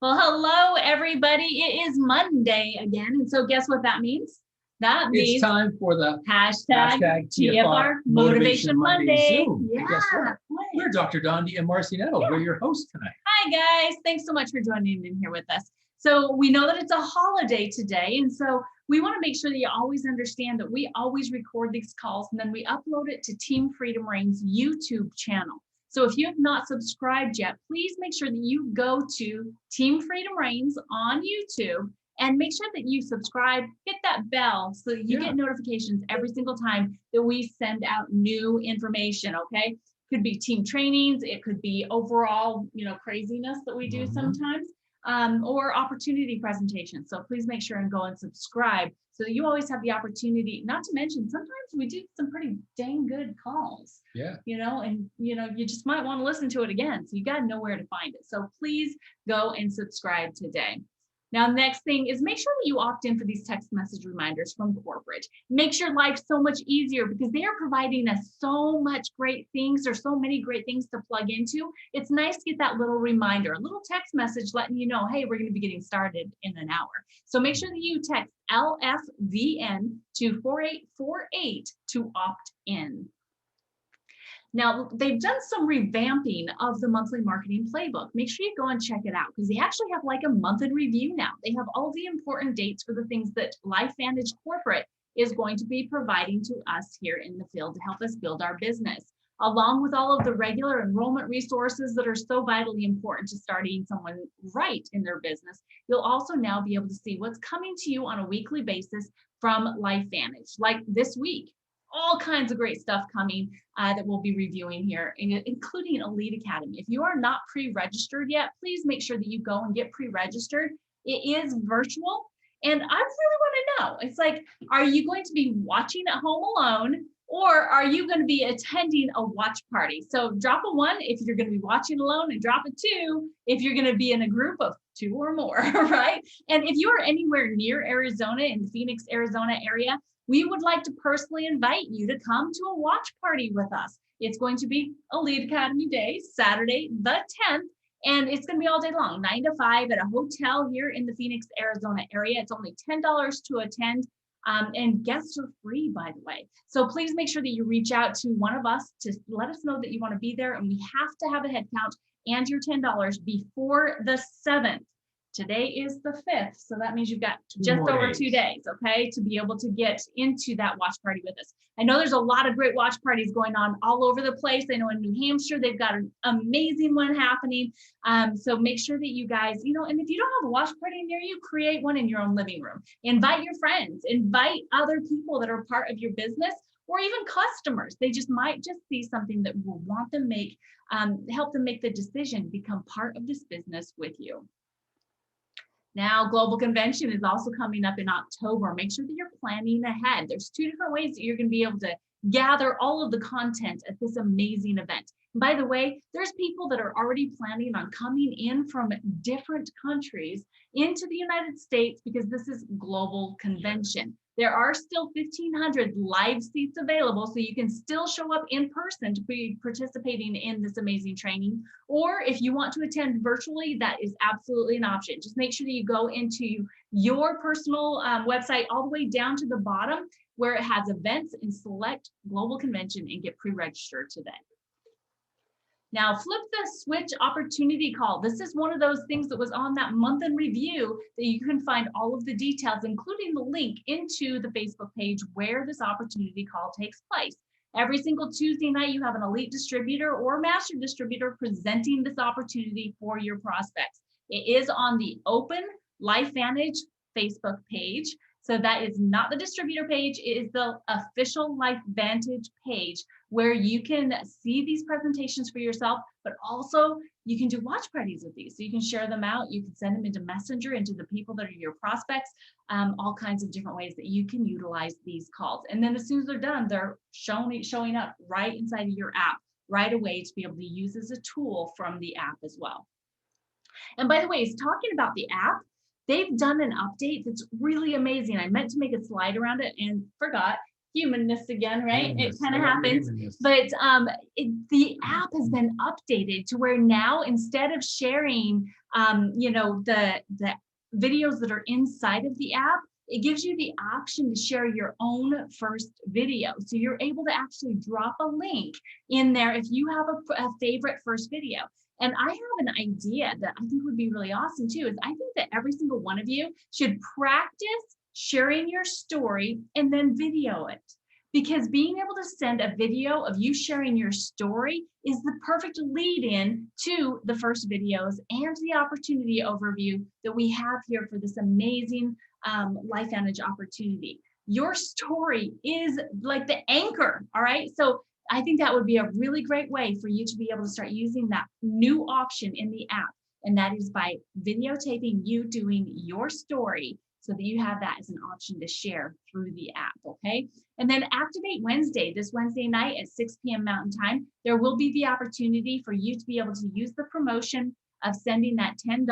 Well, hello, everybody. It is Monday again. And so guess what that means? That It's means time for the hashtag TFR TFR Motivation Monday. Zoom. And guess what? We're Dr. Dondi and Marcy Nettle. We're your hosts tonight. Hi, guys. Thanks so much for joining in here with us. So we know that it's a holiday today. And so we want to make sure that you always understand that we always record these calls and then we upload it to Team Freedom Reign's YouTube channel. So if you have not subscribed yet, please make sure that you go to Team Freedom Reigns on YouTube and make sure that you subscribe, hit that bell so that you get notifications every single time that we send out new information, okay? Could be team trainings, it could be overall, craziness that we do sometimes, or opportunity presentations. So please make sure and go and subscribe so that you always have the opportunity, not to mention, sometimes we do some pretty dang good calls. Yeah. You just might want to listen to it again. So you got to know where to find it. So please go and subscribe today. Now, next thing is make sure that you opt in for these text message reminders from corporate. Makes your life so much easier because they are providing us so much great things. There's so many great things to plug into. It's nice to get that little reminder, a little text message letting you know, hey, we're going to be getting started in an hour. So make sure that you text LFVN to 4848 to opt in. Now, they've done some revamping of the monthly marketing playbook. Make sure you go and check it out because they actually have like a month in review now. They have all the important dates for the things that LifeVantage Corporate is going to be providing to us here in the field to help us build our business, along with all of the regular enrollment resources that are so vitally important to starting someone right in their business. You'll also now be able to see what's coming to you on a weekly basis from LifeVantage, like this week. All kinds of great stuff coming that we'll be reviewing here, including Elite Academy. If you are not pre-registered yet, please make sure that you go and get pre-registered. It is virtual. And I really want to know, it's like, are you going to be watching at home alone or are you going to be attending a watch party? So drop a 1 if you're going to be watching alone and drop a 2 if you're going to be in a group of 2 or more, right? And if you are anywhere near Arizona, in the Phoenix, Arizona area, we would like to personally invite you to come to a watch party with us. It's going to be Elite Academy Day, Saturday, the 10th, and it's going to be all day long, 9 to 5 at a hotel here in the Phoenix, Arizona area. It's only $10 to attend, and guests are free, by the way. So please make sure that you reach out to one of us to let us know that you want to be there, and we have to have a head count and your $10 before the 7th. Today is the 5th, so that means you've got just over 2 days, okay, to be able to get into that watch party with us. I know there's a lot of great watch parties going on all over the place. I know in New Hampshire, they've got an amazing one happening. So make sure that you guys, and if you don't have a watch party near you, create one in your own living room. Invite your friends, invite other people that are part of your business, or even customers. They might see something that will want them help them make the decision, become part of this business with you. Now, Global Convention is also coming up in October. Make sure that you're planning ahead. There's 2 different ways that you're going to be able to gather all of the content at this amazing event. By the way, there's people that are already planning on coming in from different countries into the United States because this is Global Convention. There are still 1,500 live seats available, so you can still show up in person to be participating in this amazing training. Or if you want to attend virtually, that is absolutely an option. Just make sure that you go into your personal website all the way down to the bottom where it has events and select Global Convention and get pre-registered today. Now, flip the switch opportunity call. This is one of those things that was on that month in review that you can find all of the details, including the link into the Facebook page where this opportunity call takes place. Every single Tuesday night, you have an elite distributor or master distributor presenting this opportunity for your prospects. It is on the open LifeVantage Facebook page. So that is not the distributor page, it is the official LifeVantage page where you can see these presentations for yourself, but also you can do watch parties with these. So you can share them out, you can send them into Messenger, into the people that are your prospects, all kinds of different ways that you can utilize these calls. And then as soon as they're done, they're showing up right inside of your app right away to be able to use as a tool from the app as well. And by the way, talking about the app, they've done an update that's really amazing. I meant to make a slide around it and forgot. humanness again, right? It Humanness. kind I of love your happens. humanness. But the app has been updated to where now instead of sharing, the videos that are inside of the app, it gives you the option to share your own first video. So you're able to actually drop a link in there if you have a favorite first video. And I have an idea that I think would be really awesome too, is I think that every single one of you should practice sharing your story and then video it. Because being able to send a video of you sharing your story is the perfect lead in to the first videos and the opportunity overview that we have here for this amazing LifeVantage opportunity. Your story is like the anchor, all right? So I think that would be a really great way for you to be able to start using that new option in the app. And that is by videotaping you doing your story so that you have that as an option to share through the app, okay? And then Activate Wednesday, this Wednesday night at 6 p.m. Mountain Time, there will be the opportunity for you to be able to use the promotion of sending that $10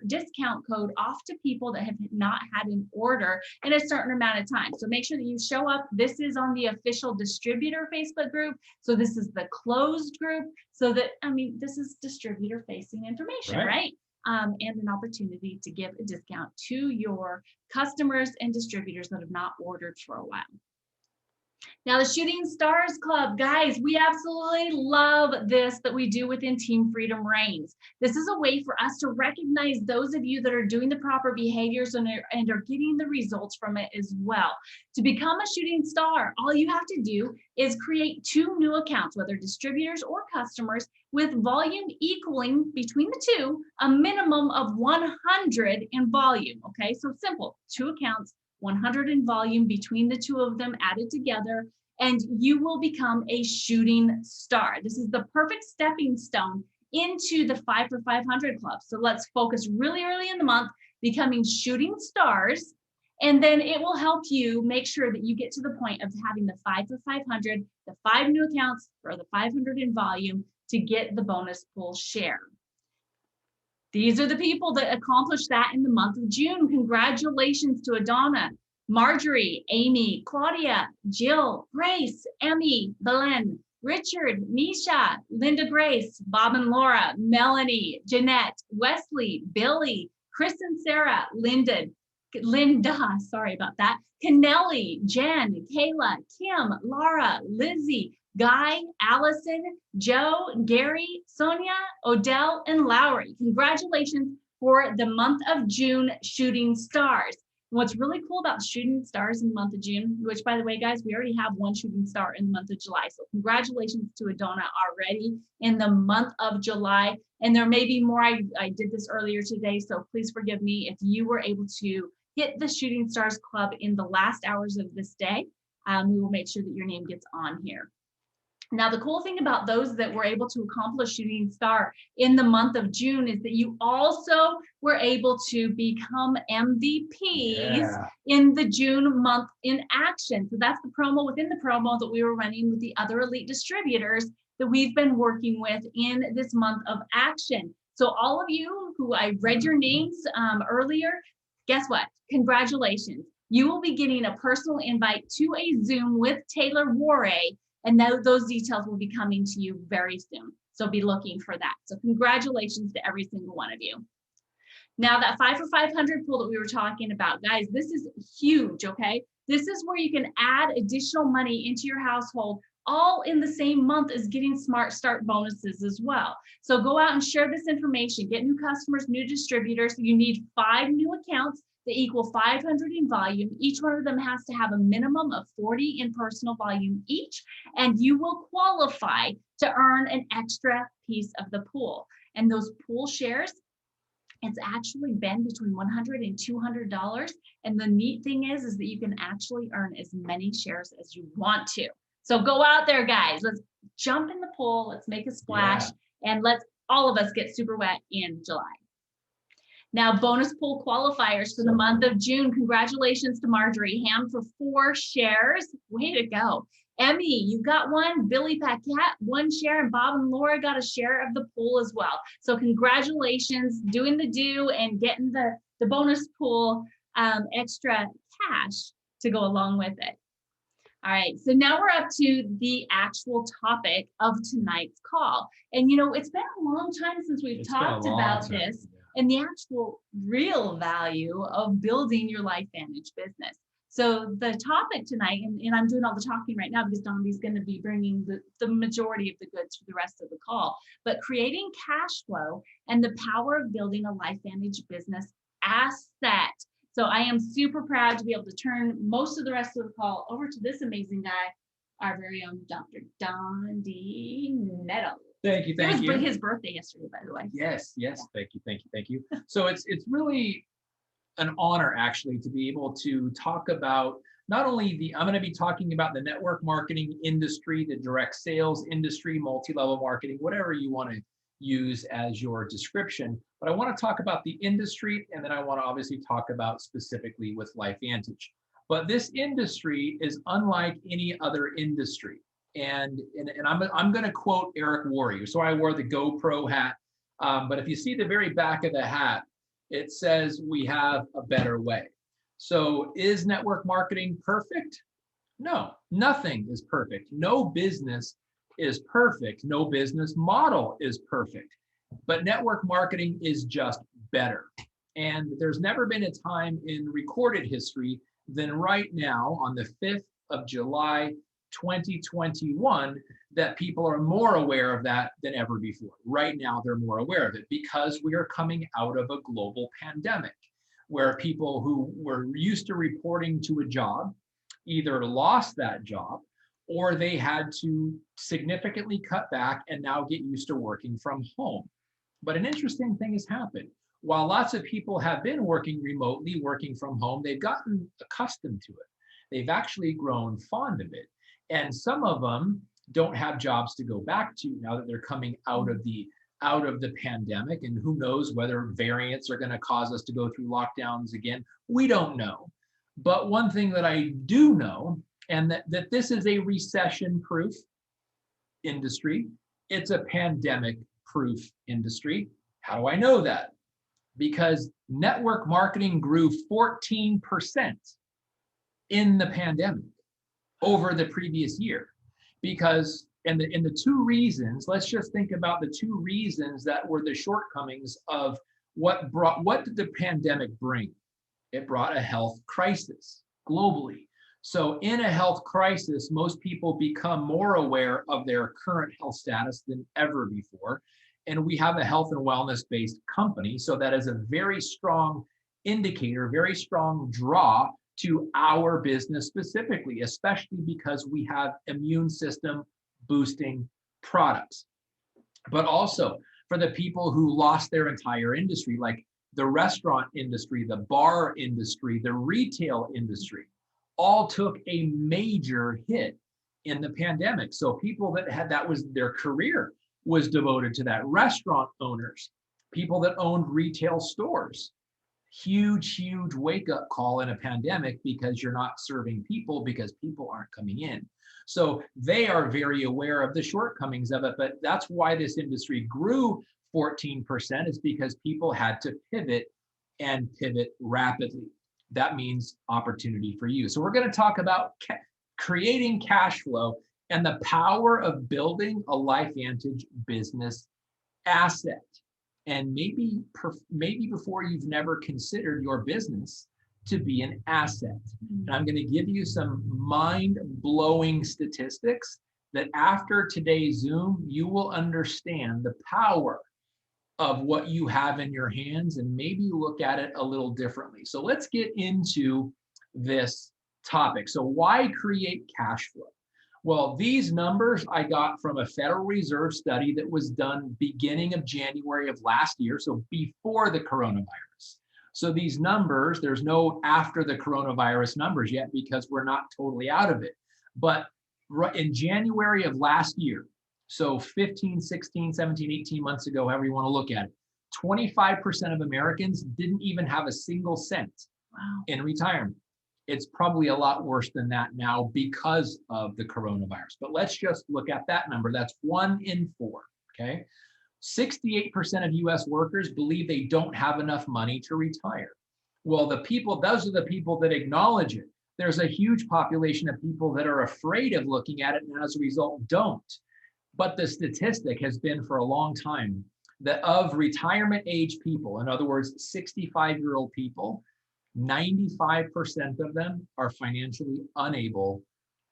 discount code off to people that have not had an order in a certain amount of time. So make sure that you show up. This is on the official distributor Facebook group. So this is the closed group. So that, this is distributor facing information, right? And an opportunity to give a discount to your customers and distributors that have not ordered for a while. Now, the Shooting Stars Club, guys, we absolutely love this that we do within Team Freedom Reigns. This is a way for us to recognize those of you that are doing the proper behaviors and are getting the results from it as well. To become a shooting star, all you have to do is create 2 new accounts, whether distributors or customers, with volume equaling between the two a minimum of 100 in volume. Okay, so simple, 2 accounts, 100 in volume between the 2 of them added together, and you will become a shooting star. This is the perfect stepping stone into the 5 for 500 club. So let's focus really early in the month, becoming shooting stars, and then it will help you make sure that you get to the point of having the 5 for 500, the 5 new accounts for the 500 in volume to get the bonus pool share. These are the people that accomplished that in the month of June. Congratulations to Adonna, Marjorie, Amy, Claudia, Jill, Grace, Emmy, Belen, Richard, Nisha, Linda Grace, Bob and Laura, Melanie, Jeanette, Wesley, Billy, Chris and Sarah, Linda, sorry about that, Kennelly, Jen, Kayla, Kim, Laura, Lizzie, Guy, Allison, Joe, Gary, Sonia, Odell, and Lowry. Congratulations for the month of June shooting stars. And what's really cool about shooting stars in the month of June, which by the way, guys, we already have 1 shooting star in the month of July. So congratulations to Adonna already in the month of July. And there may be more. I did this earlier today, so please forgive me if you were able to hit the Shooting Stars Club in the last hours of this day. We will make sure that your name gets on here. Now, the cool thing about those that were able to accomplish shooting star in the month of June is that you also were able to become MVPs in the June month in action. So that's the promo within the promo that we were running with the other elite distributors that we've been working with in this month of action. So all of you who I read your names earlier, guess what? Congratulations. You will be getting a personal invite to a Zoom with Taylor Warray. And those details will be coming to you very soon. So be looking for that. So congratulations to every single one of you. Now that 5 for 500 pool that we were talking about, guys, this is huge, okay? This is where you can add additional money into your household all in the same month as getting Smart Start bonuses as well. So go out and share this information, get new customers, new distributors. You need 5 new accounts that equal 500 in volume. Each one of them has to have a minimum of 40 in personal volume each, and you will qualify to earn an extra piece of the pool. And those pool shares, it's actually been between $100 and $200. And the neat thing is that you can actually earn as many shares as you want to. So go out there, guys. Let's jump in the pool. Let's make a splash, and let's all of us get super wet in July. Now, bonus pool qualifiers for the month of June. Congratulations to Marjorie Ham for 4 shares. Way to go. Emmy, you got 1. Billy Paquette, 1 share. And Bob and Laura got a share of the pool as well. So congratulations, doing the do and getting the bonus pool extra cash to go along with it. All right, so now we're up to the actual topic of tonight's call. And it's been a long time since we've talked about this and the actual real value of building your LifeVantage business. So the topic tonight, and I'm doing all the talking right now because Dondi's going to be bringing the majority of the goods for the rest of the call, but creating cash flow and the power of building a LifeVantage business asset. So I am super proud to be able to turn most of the rest of the call over to this amazing guy, our very own Dr. Dondi Netto. Thank you. It was his birthday yesterday, by the way. Yes. Thank you. So it's really an honor actually to be able to talk about not only I'm going to be talking about the network marketing industry, the direct sales industry, multi-level marketing, whatever you want to use as your description, but I want to talk about the industry, and then I want to obviously talk about specifically with LifeVantage. But this industry is unlike any other industry. And I'm going to quote Eric Worre. So I wore the GoPro hat, but if you see the very back of the hat, it says we have a better way. So is network marketing perfect? No, nothing is perfect. No business is perfect. No business model is perfect. But network marketing is just better. And there's never been a time in recorded history than right now on the 5th of July, 2021, that people are more aware of that than ever before. Right now, they're more aware of it because we are coming out of a global pandemic where people who were used to reporting to a job either lost that job or they had to significantly cut back and now get used to working from home. But an interesting thing has happened. While lots of people have been working remotely, working from home, they've gotten accustomed to it. They've actually grown fond of it. And some of them don't have jobs to go back to now that they're coming out of the pandemic. And who knows whether variants are going to cause us to go through lockdowns again. We don't know. But one thing that I do know, and that this is a recession-proof industry. It's a pandemic-proof industry. How do I know that? Because network marketing grew 14% in the pandemic over the previous year. Because, and the two reasons, let's just think about the two reasons that were the shortcomings of what did the pandemic bring? It brought a health crisis globally. So in a health crisis, most people become more aware of their current health status than ever before. And we have a health and wellness-based company. So that is a very strong indicator, very strong draw to our business specifically, especially because we have immune system boosting products. But also for the people who lost their entire industry, like the restaurant industry, the bar industry, the retail industry, all took a major hit in the pandemic. So people that was their career was devoted to that. Restaurant owners, people that owned retail stores, huge wake up call in a pandemic because you're not serving people because people aren't coming in. So they are very aware of the shortcomings of it, but that's why this industry grew 14% is because people had to pivot and pivot rapidly. That means opportunity for you. So we're going to talk about creating cash flow and the power of building a LifeVantage business asset. And maybe before you've never considered your business to be an asset. And I'm going to give you some mind-blowing statistics that after today's Zoom, you will understand the power of what you have in your hands and maybe look at it a little differently. So let's get into this topic. So why create cash flow? Well, these numbers I got from a Federal Reserve study that was done beginning of January of last year, so before the coronavirus. So these numbers, there's no after the coronavirus numbers yet because we're not totally out of it. But in January of last year, so 15, 16, 17, 18 months ago, however you want to look at it, 25% of Americans didn't even have a single cent in retirement. It's probably a lot worse than that now because of the coronavirus. But let's just look at that number. That's 1 in 4, okay? 68% of US workers believe they don't have enough money to retire. Well, those are the people that acknowledge it. There's a huge population of people that are afraid of looking at it and as a result don't. But the statistic has been for a long time that of retirement age people, in other words, 65-year-old people, 95% of them are financially unable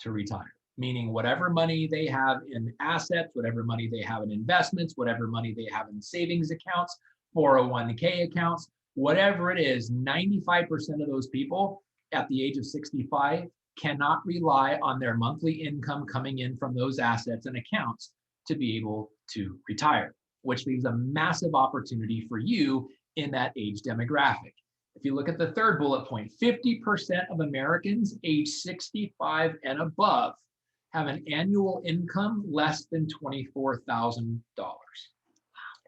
to retire. Meaning whatever money they have in assets, whatever money they have in investments, whatever money they have in savings accounts, 401k accounts, whatever it is, 95% of those people at the age of 65 cannot rely on their monthly income coming in from those assets and accounts to be able to retire, which leaves a massive opportunity for you in that age demographic. If you look at the third bullet point, 50% of Americans age 65 and above have an annual income less than $24,000,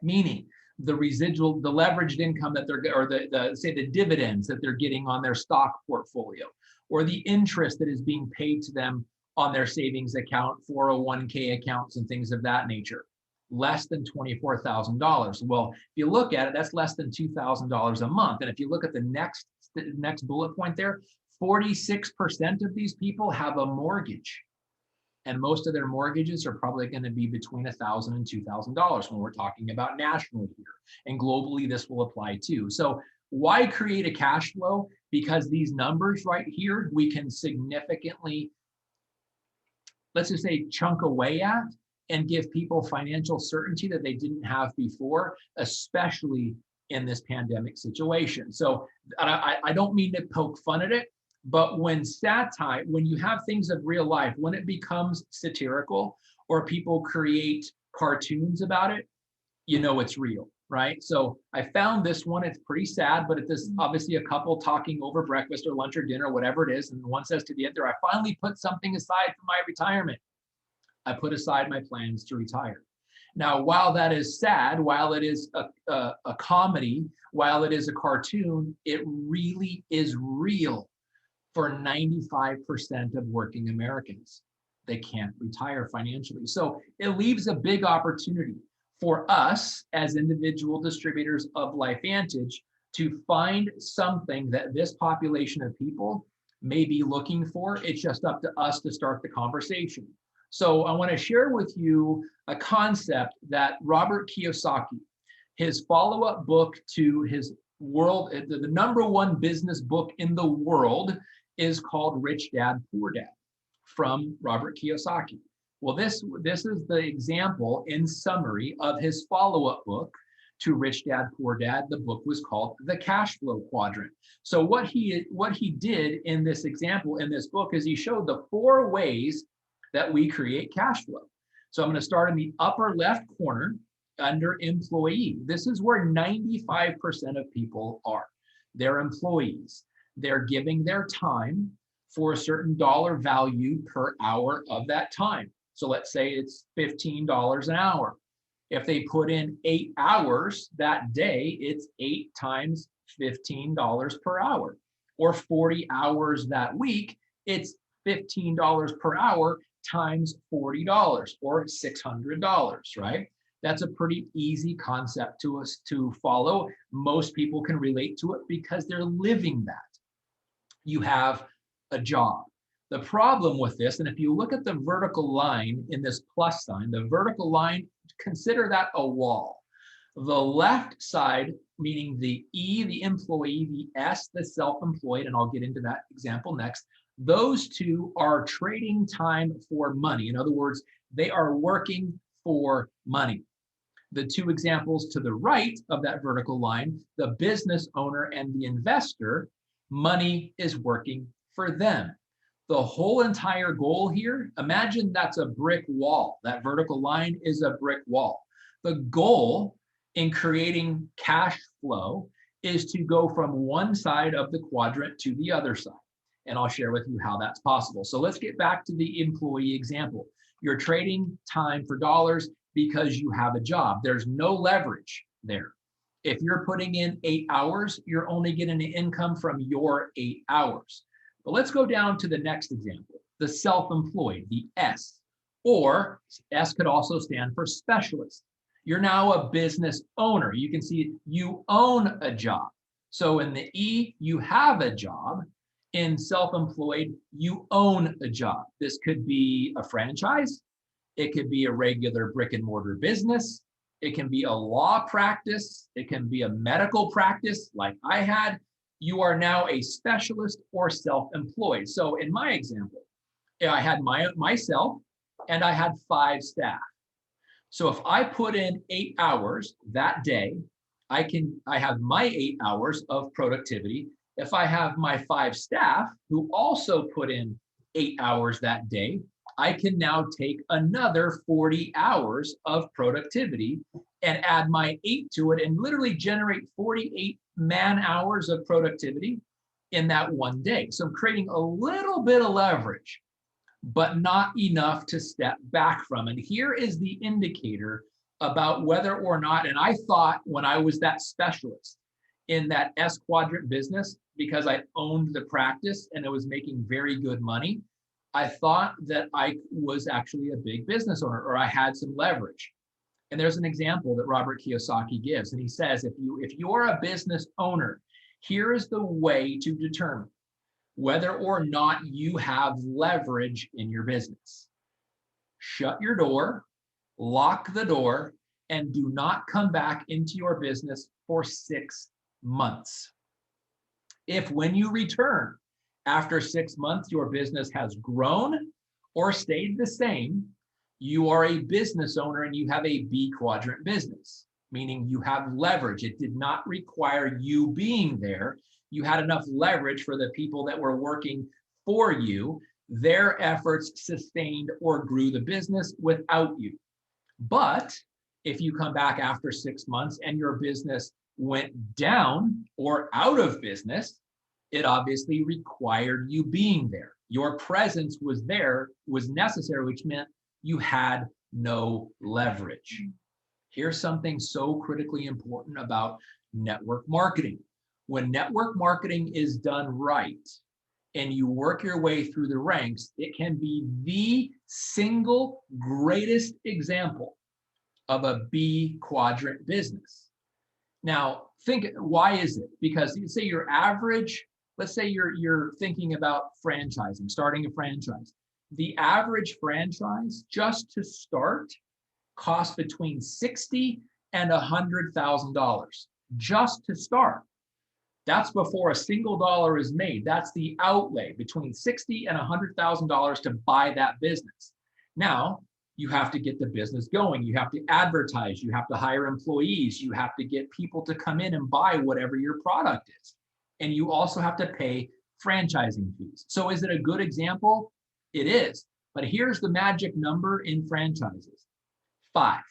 meaning the residual, the leveraged income that they're, or say the dividends that they're getting on their stock portfolio, or the interest that is being paid to them on their savings account, 401k accounts, and things of that nature, less than $24,000. Well, if you look at it, that's less than $2,000 a month. And if you look at the next bullet point there, 46% of these people have a mortgage. And most of their mortgages are probably going to be between $1,000 and $2,000 when we're talking about nationally here. And globally, this will apply too. So why create a cash flow? Because these numbers right here, we can significantly, let's just say, chunk away at and give people financial certainty that they didn't have before, especially in this pandemic situation. So I don't mean to poke fun at it, but when satire, when you have things of real life, when it becomes satirical or people create cartoons about it, you know it's real, right? So I found this one, it's pretty sad, but it is obviously a couple talking over breakfast or lunch or dinner, whatever it is. And one says to the other, I finally put something aside for my retirement. I put aside my plans to retire. Now, while that is sad, while it is a comedy, while it is a cartoon, it really is real for 95% of working Americans. They can't retire financially. So it leaves a big opportunity for us as individual distributors of LifeVantage to find something that this population of people may be looking for. It's just up to us to start the conversation. So I want to share with you a concept that Robert Kiyosaki, his follow-up book to his world, the number one business book in the world is called Rich Dad, Poor Dad from Robert Kiyosaki. Well, this is the example in summary of his follow-up book to Rich Dad, Poor Dad. The book was called The Cash Flow Quadrant. So what he did in this example in this book is he showed the 4 ways that we create cash flow. So I'm going to start in the upper left corner under employee. This is where 95% of people are. They're employees. They're giving their time for a certain dollar value per hour of that time. So let's say it's $15 an hour. If they put in 8 hours that day, it's 8 times $15 per hour. Or 40 hours that week, it's $15 per hour times $40 or $600, right? That's a pretty easy concept to us to follow. Most people can relate to it because they're living that. You have a job. The problem with this, and if you look at the vertical line in this plus sign, the vertical line, consider that a wall. The left side, meaning the E, the employee, the S, the self-employed, and I'll get into that example next. Those two are trading time for money. In other words, they are working for money. The 2 examples to the right of that vertical line, the business owner and the investor, money is working for them. The whole entire goal here, imagine that's a brick wall. That vertical line is a brick wall. The goal in creating cash flow is to go from one side of the quadrant to the other side. And I'll share with you how that's possible. So let's get back to the employee example. You're trading time for dollars because you have a job. There's no leverage there. If you're putting in 8 hours, you're only getting an income from your 8 hours. But let's go down to the next example, the self-employed, the S, or S could also stand for specialist. You're now a business owner. You can see you own a job. So in the E, you have a job. In self-employed, you own a job. This could be a franchise. It could be a regular brick and mortar business. It can be a law practice. It can be a medical practice like I had. You are now a specialist or self-employed. So in my example, I had myself and I had 5 staff. So if I put in 8 hours that day, I have my 8 hours of productivity. If I have my 5 staff who also put in 8 hours that day, I can now take another 40 hours of productivity and add my 8 to it and literally generate 48 man hours of productivity in that one day. So I'm creating a little bit of leverage, but not enough to step back from. And here is the indicator about whether or not, and I thought when I was that specialist in that S quadrant business, because I owned the practice and I was making very good money, I thought that I was actually a big business owner or I had some leverage. And there's an example that Robert Kiyosaki gives. And he says, if you're a business owner, here is the way to determine whether or not you have leverage in your business. Shut your door, lock the door, and do not come back into your business for 6 months. If when you return after 6 months, your business has grown or stayed the same, you are a business owner and you have a B quadrant business, meaning you have leverage. It did not require you being there. You had enough leverage for the people that were working for you. Their efforts sustained or grew the business without you. But if you come back after 6 months and your business went down or out of business, it obviously required you being there. Your presence was there, was necessary, which meant you had no leverage. Here's something so critically important about network marketing. When network marketing is done right and you work your way through the ranks, it can be the single greatest example of a B quadrant business. Now, think, why is it? Because you say your average, let's say you're thinking about franchising, starting a franchise. The average franchise, just to start, costs between $60,000 and $100,000 just to start. That's before a single dollar is made. That's the outlay, between $60,000 and $100,000 to buy that business. Now, you have to get the business going. You have to advertise. You have to hire employees. You have to get people to come in and buy whatever your product is. And you also have to pay franchising fees. So is it a good example? It is. But here's the magic number in franchises: 5.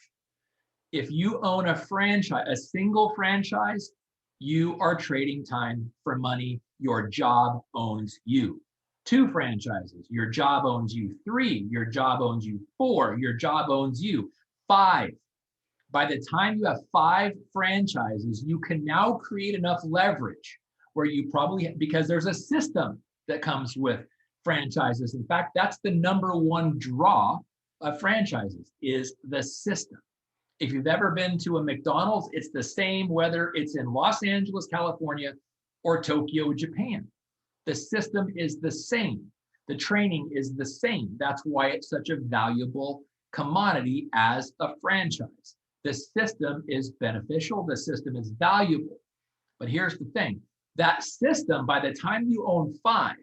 If you own a franchise, a single franchise, you are trading time for money. Your job owns you. 2 franchises, your job owns you. 3, your job owns you. 4, your job owns you. 5, by the time you have 5 franchises, you can now create enough leverage where you probably, because there's a system that comes with franchises. In fact, that's the number one draw of franchises, is the system. If you've ever been to a McDonald's, it's the same whether it's in Los Angeles, California, or Tokyo, Japan. The system is the same. The training is the same. That's why it's such a valuable commodity as a franchise. The system is beneficial. The system is valuable. But here's the thing. That system, by the time you own 5,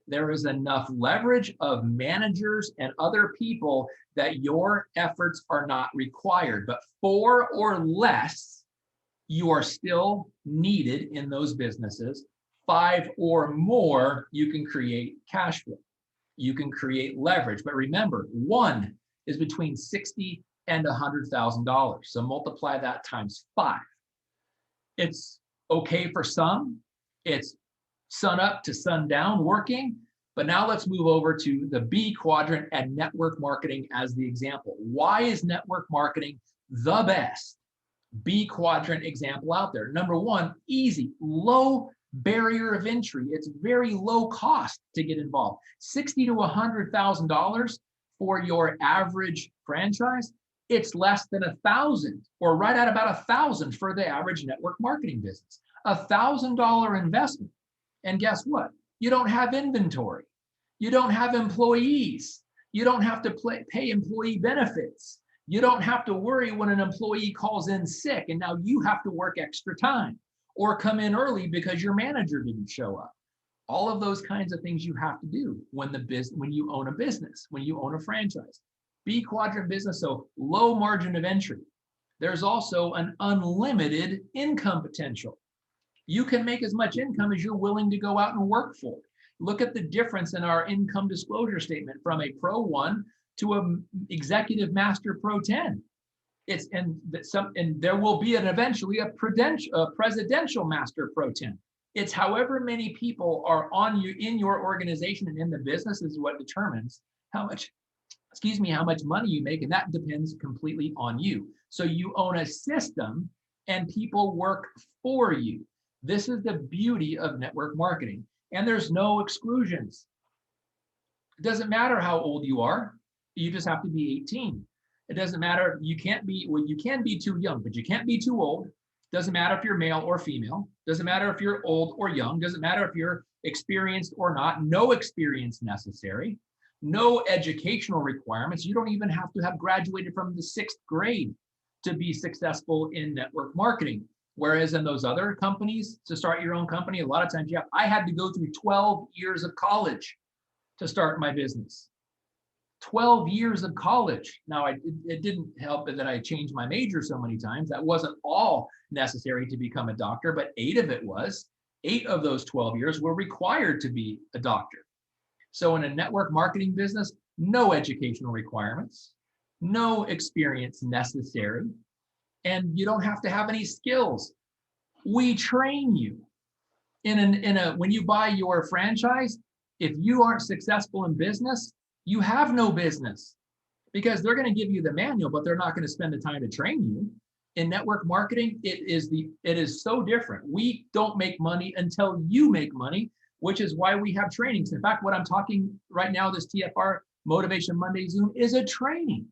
there is enough leverage of managers and other people that your efforts are not required. But 4 or less, you are still needed in those businesses. 5 or more, you can create cash flow. You can create leverage. But remember, 1 is between $60,000 and $100,000. So multiply that times 5. It's okay for some. It's sun up to sundown working. But now let's move over to the B quadrant and network marketing as the example. Why is network marketing the best B quadrant example out there? Number 1, easy, low barrier of entry. It's very low cost to get involved. $60,000 to $100,000 for your average franchise. It's less than 1,000, or right at about 1,000 for the average network marketing business. $1,000 investment. And guess what? You don't have inventory. You don't have employees. You don't have to pay employee benefits. You don't have to worry when an employee calls in sick and now you have to work extra time or come in early because your manager didn't show up. All of those kinds of things you have to do when you own a business, when you own a franchise. B Quadrant business, so low margin of entry. There's also an unlimited income potential. You can make as much income as you're willing to go out and work for. Look at the difference in our income disclosure statement from a Pro 1 to an Executive Master Pro 10. And there will be eventually a Presidential Master Pro 10. It's however many people are in your organization and in the business is what determines how much money you make, and that depends completely on you. So you own a system and people work for you. This is the beauty of network marketing. And there's no exclusions. It doesn't matter how old you are. You just have to be 18. It doesn't matter. You can be too young, but you can't be too old. Doesn't matter if you're male or female. Doesn't matter if you're old or young. Doesn't matter if you're experienced or not. No experience necessary. No educational requirements. You don't even have to have graduated from the 6th grade to be successful in network marketing. Whereas in those other companies, to start your own company, a lot of times, I had to go through 12 years of college to start my business. 12 years of college. Now, it didn't help that I changed my major so many times. That wasn't all necessary to become a doctor, but 8 of it was. 8 of those 12 years were required to be a doctor. So in a network marketing business, no educational requirements, no experience necessary, and you don't have to have any skills. We train you. When you buy your franchise, if you aren't successful in business, you have no business, because they're going to give you the manual, but they're not going to spend the time to train you. In network marketing, it is so different. We don't make money until you make money, which is why we have trainings. In fact, what I'm talking right now, this TFR Motivation Monday Zoom is a training.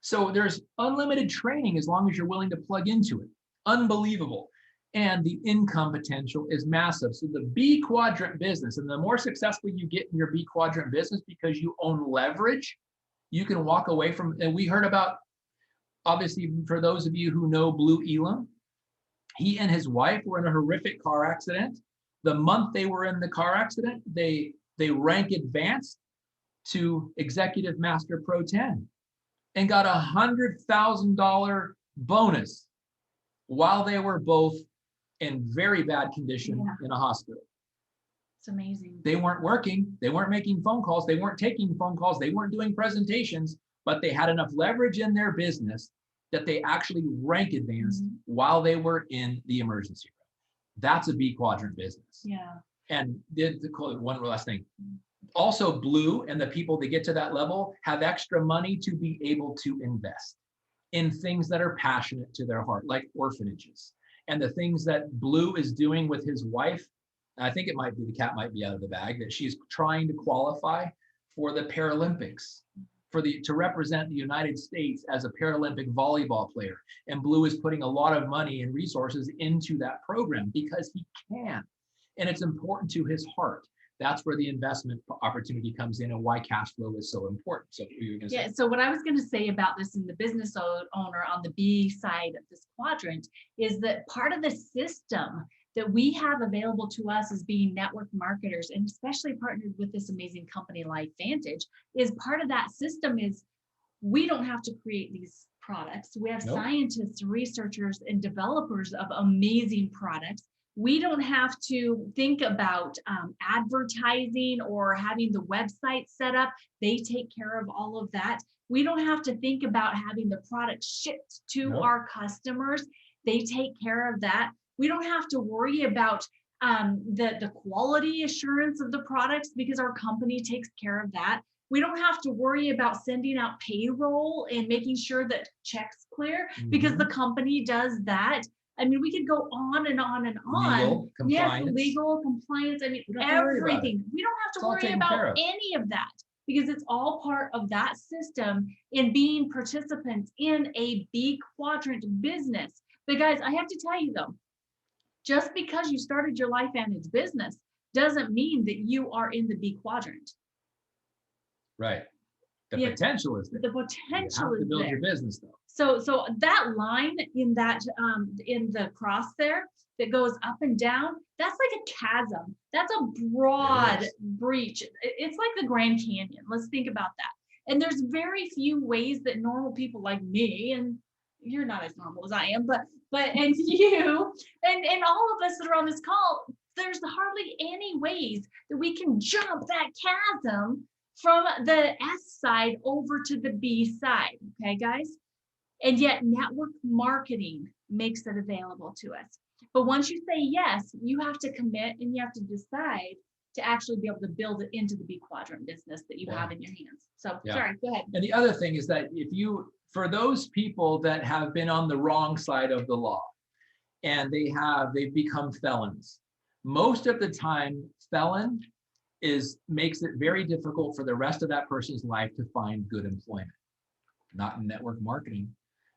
So there's unlimited training as long as you're willing to plug into it. Unbelievable. And the income potential is massive. So the B Quadrant business, and the more successful you get in your B Quadrant business because you own leverage, you can walk away from, and we heard about, obviously, for those of you who know Blue Elam, he and his wife were in a horrific car accident. The month they were in the car accident, they rank advanced to Executive Master Pro 10 and got $100,000 bonus while they were both in very bad condition in a hospital. It's amazing. They weren't working. They weren't making phone calls. They weren't taking phone calls. They weren't doing presentations, but they had enough leverage in their business that they actually rank advanced while they were in the emergency room. That's a B Quadrant business. Yeah. And one last thing. Also, Blue and the people that get to that level have extra money to be able to invest in things that are passionate to their heart, like orphanages. And the things that Blue is doing with his wife, I think the cat might be out of the bag, that she's trying to qualify for the Paralympics, to represent the United States as a Paralympic volleyball player. And Blue is putting a lot of money and resources into that program because he can. And it's important to his heart. That's where the investment opportunity comes in and why cash flow is so important. So you're going to say. So what I was going to say about this in the business owner on the B side of this quadrant is that part of the system that we have available to us as being network marketers, and especially partnered with this amazing company LifeVantage, is part of that system is we don't have to create these products. We have scientists, researchers, and developers of amazing products. We don't have to think about advertising or having the website set up. They take care of all of that. We don't have to think about having the product shipped to our customers. They take care of that. We don't have to worry about the quality assurance of the products because our company takes care of that. We don't have to worry about sending out payroll and making sure that checks clear because the company does that. I mean, we could go on and on and on. Legal compliance. Yes, legal compliance. I mean, everything. We don't have to worry about any of that because it's all part of that system in being participants in a B Quadrant business. But guys, I have to tell you though, just because you started your LifeVantage business doesn't mean that you are in the B quadrant. Right. The Yeah, potential is there. the You potential have to is build there. your business though. So that line in that in the cross there that goes up and down, that's like a chasm. That's a broad breach. It's like the Grand Canyon. Let's think about that. And there's very few ways that normal people like me, and you're not as normal as I am, but and you and all of us that are on this call, there's hardly any ways that we can jump that chasm from the S side over to the B side. Okay, guys? And yet network marketing makes it available to us. But once you say yes, you have to commit and you have to decide to actually be able to build it into the B quadrant business that you have in your hands. So sorry, go ahead. And the other thing is that for those people that have been on the wrong side of the law and they've become felons, most of the time felon makes it very difficult for the rest of that person's life to find good employment. Not in network marketing.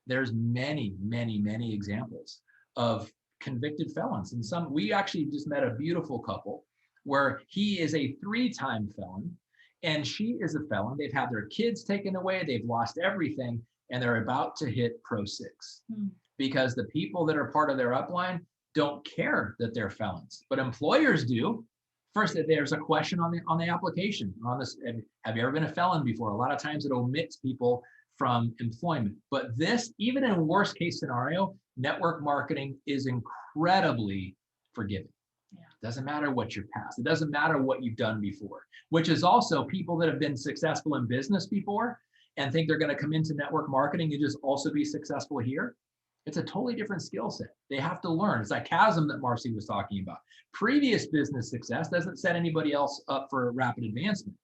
There's many, many, many examples of convicted felons. And we actually just met a beautiful couple where he is a 3-time felon and she is a felon. They've had their kids taken away, they've lost everything, and they're about to hit Pro 6 because the people that are part of their upline don't care that they're felons, but employers do. First, there's a question on the application on this. Have you ever been a felon before? A lot of times it omits people from employment. But this, even in a worst case scenario, network marketing is incredibly forgiving. It doesn't matter what your past. It doesn't matter what you've done before, which is also people that have been successful in business before and think they're going to come into network marketing and just also be successful here. It's a totally different skill set. They have to learn. It's that chasm that Marcy was talking about. Previous business success doesn't set anybody else up for rapid advancement.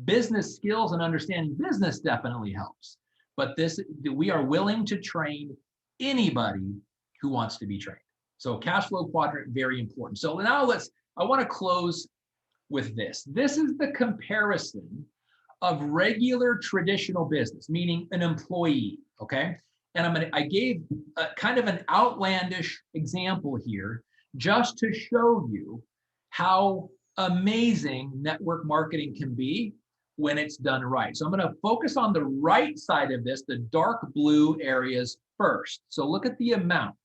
Business skills and understanding business definitely helps. But we are willing to train anybody who wants to be trained. So cash flow quadrant, very important. So now I want to close with this. This is the comparison of regular traditional business, meaning an employee, okay? And I gave kind of an outlandish example here just to show you how amazing network marketing can be when it's done right. So I'm going to focus on the right side of this, the dark blue areas first. So look at the amount.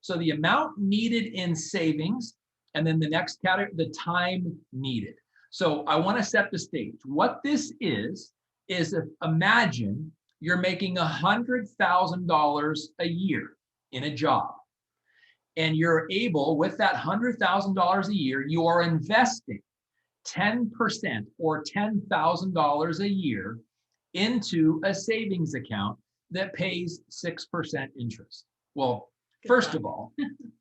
So the amount needed in savings, and then the next category, the time needed. So I want to set the stage. What this is imagine you're making $100,000 a year in a job. And you're able, with that $100,000 a year, you are investing 10% or $10,000 a year into a savings account that pays 6% interest. Well, first of all,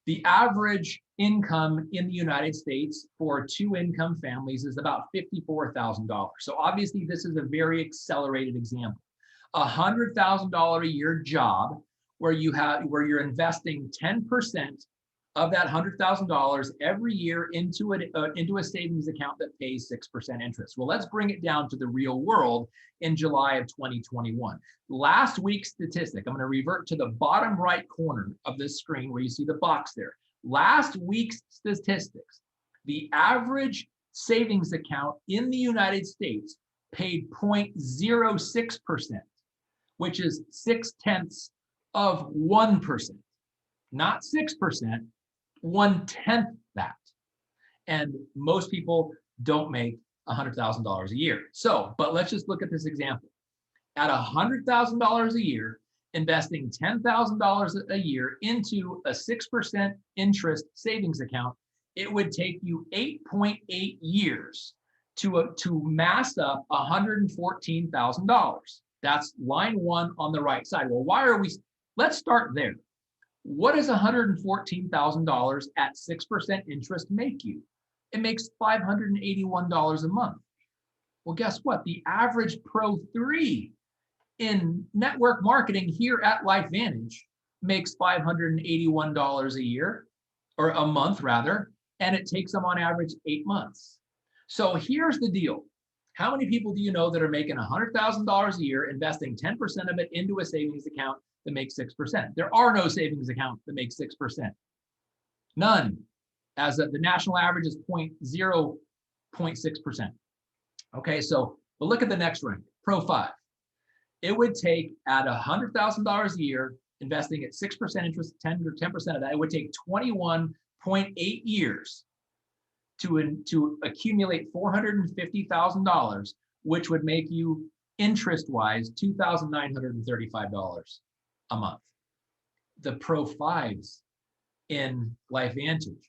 the average income in the United States for 2-income families is about $54,000. So obviously this is a very accelerated example. $100,000 a year job where you're investing 10% of that $100,000 every year into a savings account that pays 6% interest. Well, let's bring it down to the real world in July of 2021. Last week's statistic, I'm going to revert to the bottom right corner of this screen where you see the box there. Last week's statistics, the average savings account in the United States paid 0.06%, which is 0.6%, not 6%, 1/10 that. And most people don't make $100,000 a year. So, but let's just look at this example. At $100,000 a year, investing $10,000 a year into a 6% interest savings account, it would take you 8.8 years to mass up $114,000. That's line 1 on the right side. Well, let's start there. What does $114,000 at 6% interest make you? It makes $581 a month. Well, guess what? The average Pro 3 in network marketing here at LifeVantage makes $581 a year, or a month rather, and it takes them on average 8 months. So here's the deal. How many people do you know that are making $100,000 a year, investing 10% of it into a savings account that makes 6%? There are no savings accounts that make 6%. None. the national average is 0.6%. Okay, so but look at the next rank, Pro 5. It would take at $100,000 a year, investing at 6% interest, 10% of that, it would take 21.8 years to accumulate $450,000, which would make you interest-wise $2,935 a month. The Pro 5s in LifeVantage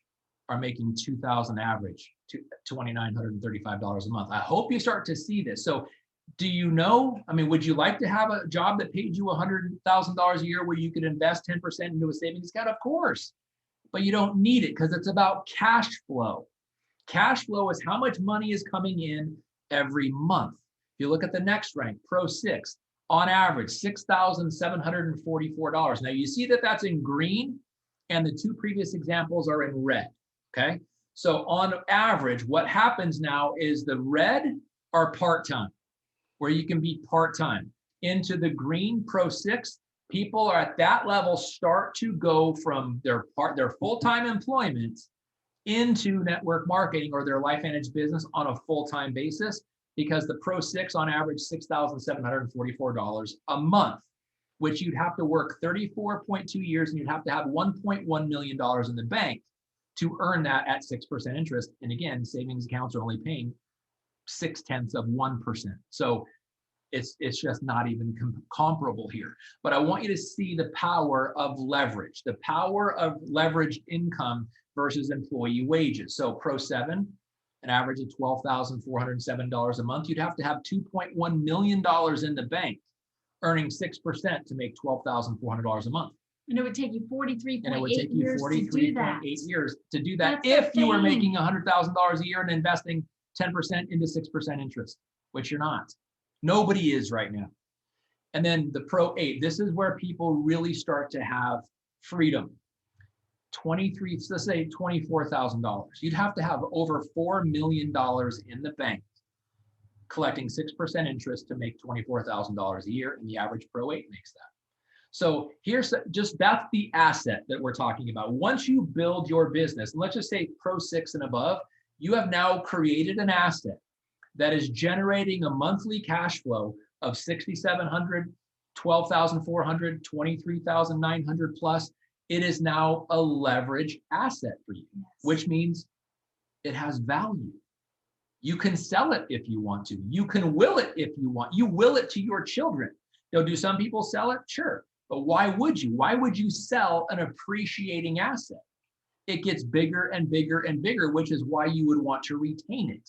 are making $2,000 average to $2,935 a month. I hope you start to see this. So do you know, I mean, would you like to have a job that paid you $100,000 a year where you could invest 10% into a savings account? Of course, but you don't need it because it's about cash flow. Cash flow is how much money is coming in every month. If you look at the next rank, Pro 6, on average, $6,744. Now you see that that's in green and the two previous examples are in red, okay? So on average, what happens now is the red are part-time, where you can be part-time. Into the green Pro 6, people are at that level start to go from their full-time employment into network marketing or their LifeVantage business on a full-time basis, because the Pro 6 on average $6,744 a month, which you'd have to work 34.2 years and you'd have to have $1.1 million in the bank to earn that at 6% interest. And again, savings accounts are only paying 0.6%. So it's just not even comparable here. But I want you to see the power of leverage, the power of leveraged income versus employee wages. So Pro 7, an average of $12,407 a month, you'd have to have $2.1 million in the bank, earning 6% to make $12,400 a month. And it would take you 43.8 and it would take you years 43.8 years to do that. That's if you were making $100,000 a year and investing 10% into 6% interest, which you're not. Nobody is right now. And then the Pro 8, this is where people really start to have freedom. Let's say $24,000. You'd have to have over $4 million in the bank, collecting 6% interest to make $24,000 a year, and the average Pro 8 makes that. So that's the asset that we're talking about. Once you build your business, and let's just say Pro 6 and above, you have now created an asset that is generating a monthly cash flow of $6,700, $12,400, $23,900 plus. It is now a leverage asset for you, which means it has value. You can sell it if you want to. You can will it if you want. You will it to your children. Now, do some people sell it? Sure. But why would you? Why would you sell an appreciating asset? It gets bigger and bigger and bigger, which is why you would want to retain it.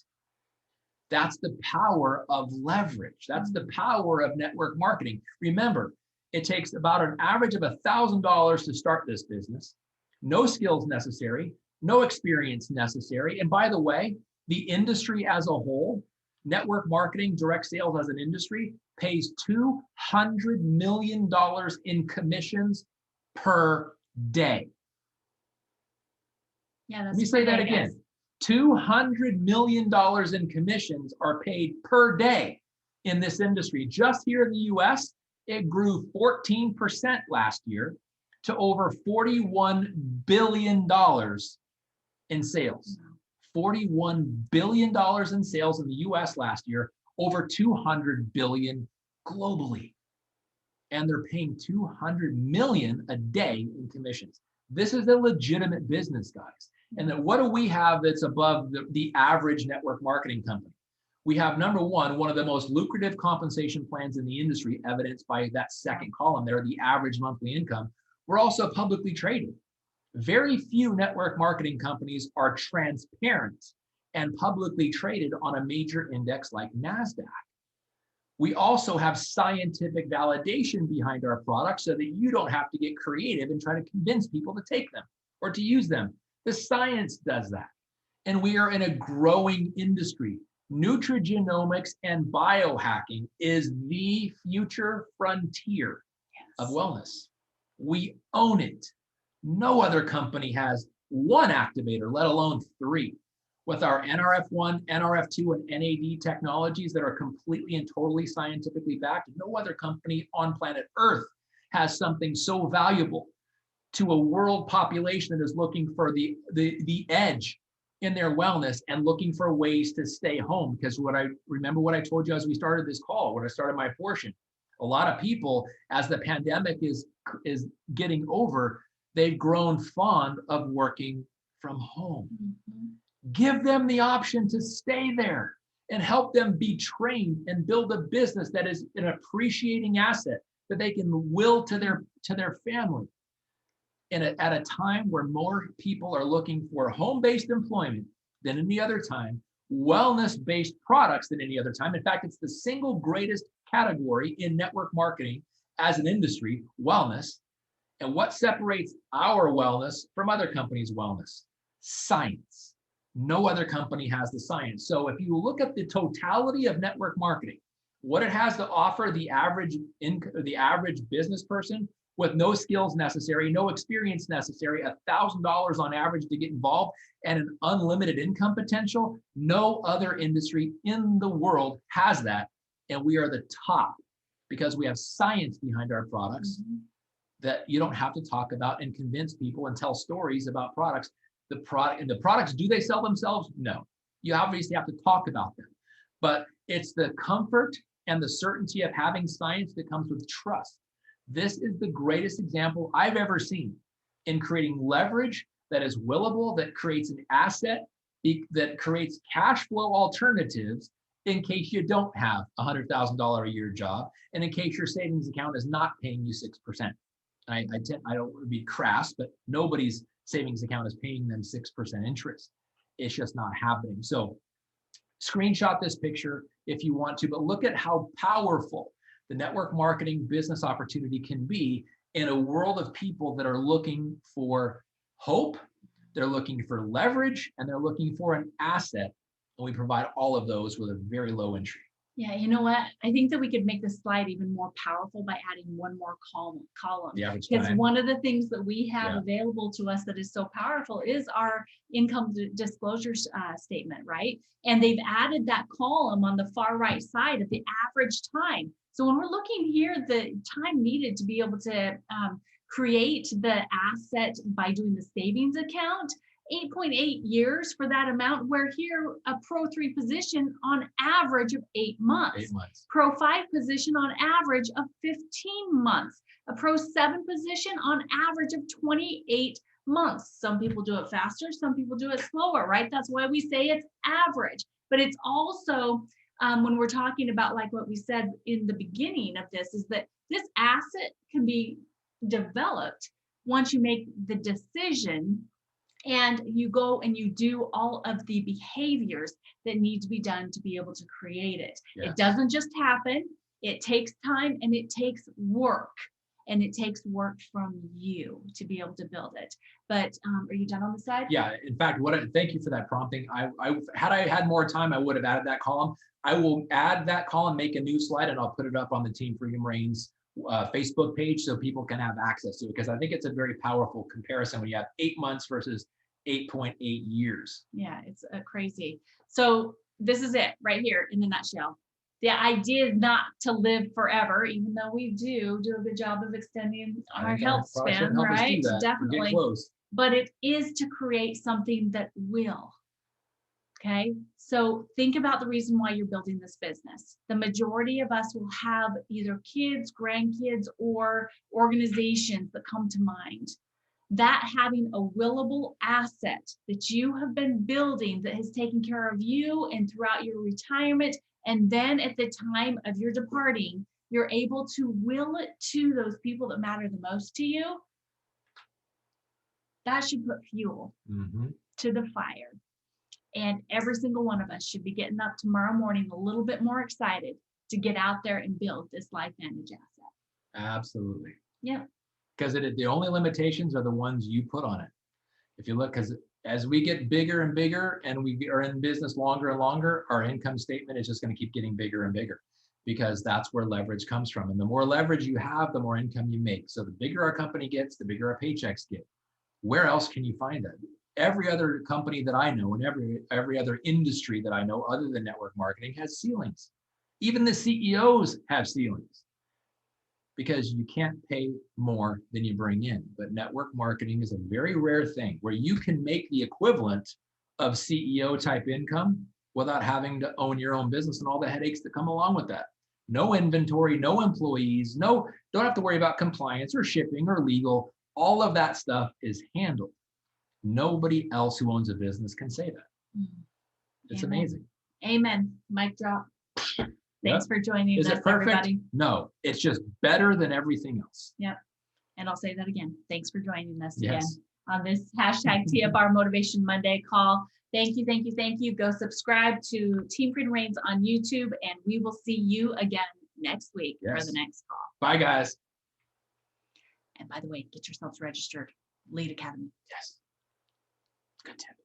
That's the power of leverage. That's the power of network marketing. Remember, it takes about an average of $1,000 to start this business. No skills necessary, no experience necessary. And by the way, the industry as a whole, network marketing, direct sales as an industry, pays $200 million in commissions per day. Yeah, let me say that again. $200 million in commissions are paid per day in this industry. Just here in the US, it grew 14% last year to over $41 billion in sales. $41 billion in sales in the US last year, over $200 billion globally. And they're paying $200 million a day in commissions. This is a legitimate business, guys. And then what do we have that's above the average network marketing company? We have, number one of the most lucrative compensation plans in the industry, evidenced by that second column there, the average monthly income. We're also publicly traded. Very few network marketing companies are transparent and publicly traded on a major index like NASDAQ. We also have scientific validation behind our products so that you don't have to get creative and try to convince people to take them or to use them. The science does that. And we are in a growing industry. Nutrigenomics and biohacking is the future frontier of wellness. We own it. No other company has one activator, let alone three. With our NRF1, NRF2, and NAD technologies that are completely and totally scientifically backed, no other company on planet Earth has something so valuable to a world population that is looking for the edge in their wellness and looking for ways to stay home. Because what I told you as we started this call, when I started my portion, a lot of people, as the pandemic is getting over, they've grown fond of working from home. Mm-hmm. Give them the option to stay there and help them be trained and build a business that is an appreciating asset that they can will to their family. And at a time where more people are looking for home-based employment than any other time, wellness-based products than any other time. In fact, it's the single greatest category in network marketing as an industry, wellness. And what separates our wellness from other companies' wellness? Science. No other company has the science. So if you look at the totality of network marketing, what it has to offer the average business person with no skills necessary, no experience necessary, $1,000 on average to get involved, and an unlimited income potential, no other industry in the world has that. And we are the top because we have science behind our products. Mm-hmm. That you don't have to talk about and convince people and tell stories about products. The products, do they sell themselves? No. You obviously have to talk about them. But it's the comfort and the certainty of having science that comes with trust. This is the greatest example I've ever seen in creating leverage that is willable, that creates an asset, that creates cash flow alternatives in case you don't have a $100,000 a year job, and in case your savings account is not paying you 6%. I don't want to be crass, but nobody's savings account is paying them 6% interest. It's just not happening. So screenshot this picture if you want to, but look at how powerful the network marketing business opportunity can be in a world of people that are looking for hope, they're looking for leverage, and they're looking for an asset. And we provide all of those with a very low entry. Yeah, you know what? I think that we could make this slide even more powerful by adding one more column. Because one of the things that we have available to us that is so powerful is our income disclosure statement, right? And they've added that column on the far right side of the average time. So when we're looking here, the time needed to be able to create the asset by doing the savings account, 8.8 years for that amount, where here a Pro 3 position on average of 8 months. 8 months. Pro 5 position on average of 15 months. A Pro 7 position on average of 28 months. Some people do it faster, some people do it slower, right? That's why we say it's average. But it's also, when we're talking about like what we said in the beginning of this, is that this asset can be developed once you make the decision and you go and you do all of the behaviors that need to be done to be able to create it. Yeah. It doesn't just happen. It takes time and it takes work. And it takes work from you to be able to build it. But are you done on the side? Yeah. In fact, thank you for that prompting. Had I had more time, I would have added that column. I will add that column, make a new slide, and I'll put it up on the Team Freedom Reigns Facebook page so people can have access to it, because I think it's a very powerful comparison when you have 8 months versus 8.8 years. Yeah, it's crazy. So this is it right here in a nutshell. The idea is not to live forever, even though we do a good job of extending our health span, right? Definitely. But it is to create something that will. Okay, so think about the reason why you're building this business. The majority of us will have either kids, grandkids, or organizations that come to mind. That having a willable asset that you have been building that has taken care of you and throughout your retirement, and then at the time of your departing, you're able to will it to those people that matter the most to you. That should put fuel to the fire. And every single one of us should be getting up tomorrow morning a little bit more excited to get out there and build this LifeVantage asset. Absolutely. Yeah. Because the only limitations are the ones you put on it. If you look, because as we get bigger and bigger and we are in business longer and longer, our income statement is just going to keep getting bigger and bigger, because that's where leverage comes from. And the more leverage you have, the more income you make. So the bigger our company gets, the bigger our paychecks get. Where else can you find that? Every other company that I know and every other industry that I know other than network marketing has ceilings. Even the CEOs have ceilings. because you can't pay more than you bring in. But network marketing is a very rare thing where you can make the equivalent of CEO type income without having to own your own business and all the headaches that come along with that. No inventory, no employees, don't have to worry about compliance or shipping or legal. All of that stuff is handled. Nobody else who owns a business can say that. It's Amen. amazing. Amen. Mic drop. Thanks for joining us, Is it perfect? everybody. No, it's just better than everything else. Yep. And I'll say that again. Thanks for joining us Yes. again on this hashtag TFR Motivation Monday call. Thank you, thank you, thank you. Go subscribe to Team Freedom Reigns on YouTube, and we will see you again next week for the next call. Bye, guys. And by the way, get yourselves registered. Lead Academy. Yes. Good tip.